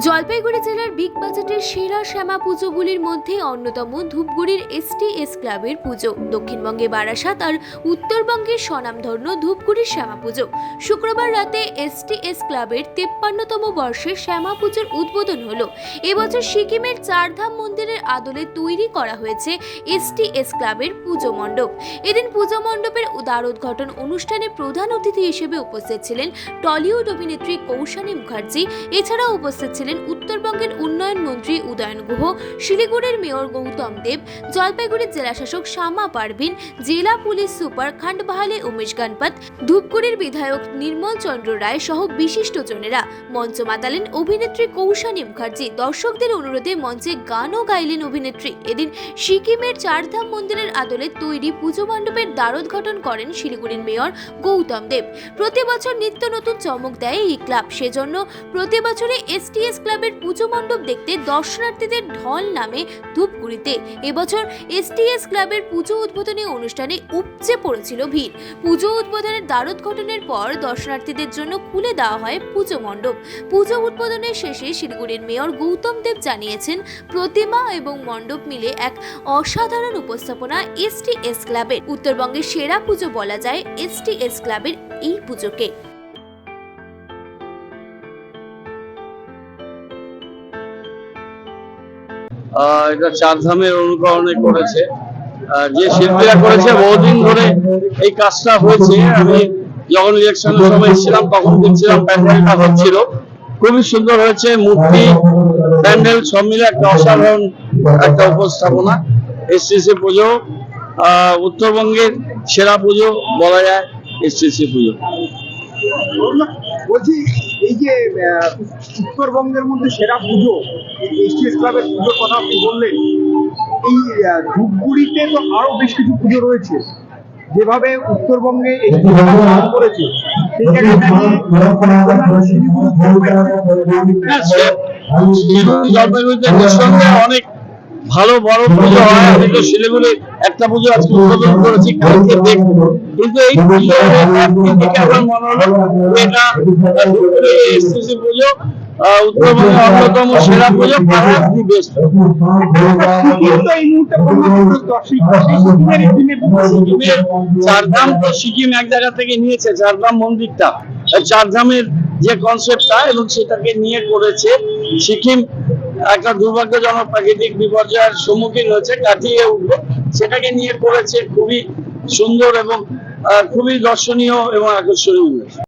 জলপাইগুড়ি জেলার বিগ বাজেটের সেরা শ্যামা পুজোগুলির মধ্যে অন্যতম ধূপগুড়ির STS ক্লাবের পুজো। দক্ষিণবঙ্গে বারাসাত আর উত্তরবঙ্গের স্বনামধন্য ধূপগুড়ির শ্যামা পুজো। শুক্রবার রাতে STS ক্লাবের 53তম বর্ষের শ্যামা পুজোর উদ্বোধন হলো। এবছর সিকিমের চারধাম মন্দিরের আদলে তৈরি করা হয়েছে STS ক্লাবের পুজো মণ্ডপ। এদিন পুজো মণ্ডপের দ্বারোদ্ঘাটন অনুষ্ঠানে প্রধান অতিথি হিসেবে উপস্থিত ছিলেন টলিউড অভিনেত্রী কৌশানী মুখার্জি। এছাড়াও উপস্থিত ছিলেন উত্তরবঙ্গের উন্নয়ন মন্ত্রী উদয়ন গুহ, শিলিগুড়ির মেয়র গৌতম দেব, জলপাইগুড়ির জেলাশাসক শ্যামা পারভিন, জেলা পুলিশ সুপার খান্ডবাহালি উমেশ গণপত, ধূপগুড়ির বিধায়ক নির্মল চন্দ্র রায় সহ বিশিষ্টজনেরা। মঞ্চ মাতালেন অভিনেত্রী কৌশানী মুখার্জি। দর্শকদের অনুরোধে মঞ্চে গানও গাইলেন অভিনেত্রী। এদিন সিকিমের চারধাম মন্দিরের আদলে তৈরি পুজো মণ্ডপের দ্বারোদ্ঘাটন করেন শিলিগুড়ির মেয়র গৌতম দেব। প্রতি বছর নিত্য নতুন চমক দেয় এই ক্লাব, সেজন্য প্রতি বছরে STS ক্লাবের পুজো মণ্ডপ দেখতে দর্শনার্থীদের ঢল নামে ধূপগুড়িতে। এবছর STS ক্লাবের পুজো উদ্বোধনী অনুষ্ঠানে উপচে পড়েছিল ভিড়। পুজো উদ্বোধনের দ্বারোদ্ঘাটনের পর দর্শনার্থীদের জন্য খুলে দেওয়া হয় পুজো মণ্ডপ। পুজো উদ্বোধনের শেষে শিলিগুড়ির মেয়র গৌতম দেব জানিয়েছেন, প্রতিমা এবং মণ্ডপ মিলে এক অসাধারণ উপস্থাপনা STS ক্লাবের। উত্তরবঙ্গের সেরা পুজো বলা যায় STS ক্লাবের এই পুজোকে। এটা চারধামের অনুকরণে করেছে, যে শিল্পীরা করেছে বহুদিন ধরে এই কাজটা হয়েছে। আমি যখন ইলেকশনের সময় এসেছিলাম তখন দেখছিলাম প্যান্ডেলটা হচ্ছিল, খুবই সুন্দর হয়েছে। মূর্তি, প্যান্ডেল সব মিলে একটা অসাধারণ একটা উপস্থাপনা। STC পুজো উত্তরবঙ্গের সেরা পুজো বলা যায় STC পুজো। বলছি, এই যে উত্তরবঙ্গের মধ্যে সেরা পুজো STS ক্লাবের পুজোর কথা আপনি বললেন, এই ধূপগুড়িতে তো আরো বেশ কিছু পুজো রয়েছে। যেভাবে উত্তরবঙ্গে এই পুজোটা করেছে সেই জলপাইগুড়িতে নিঃসন্দেহে অনেক ভালো বড় পুজো হয়। আমি তো শিলিগুড়ি একটা পুজো আজকে উদ্বোধন করেছি, কালকে দেখবো। কিন্তু এই পুজো দেখে আমার মনে হলো এটা STC পুজো উত্তরবঙ্গের অন্যতম সেরা পুজো, পারহাps দি বেস্ট। চারধাম তো সিকিম এক জায়গা থেকে নিয়েছে, চারধাম মন্দিরটা চারধামের যে কনসেপ্টটা এবং সেটাকে নিয়ে করেছে। সিকিম একটা দুর্ভাগ্যজনক প্রাকৃতিক বিপর্যয়ের সম্মুখীন হয়েছে, কাটিয়ে উঠবে সেটাকে নিয়ে করেছে। খুবই সুন্দর এবং খুবই দর্শনীয় এবং আকর্ষণীয়।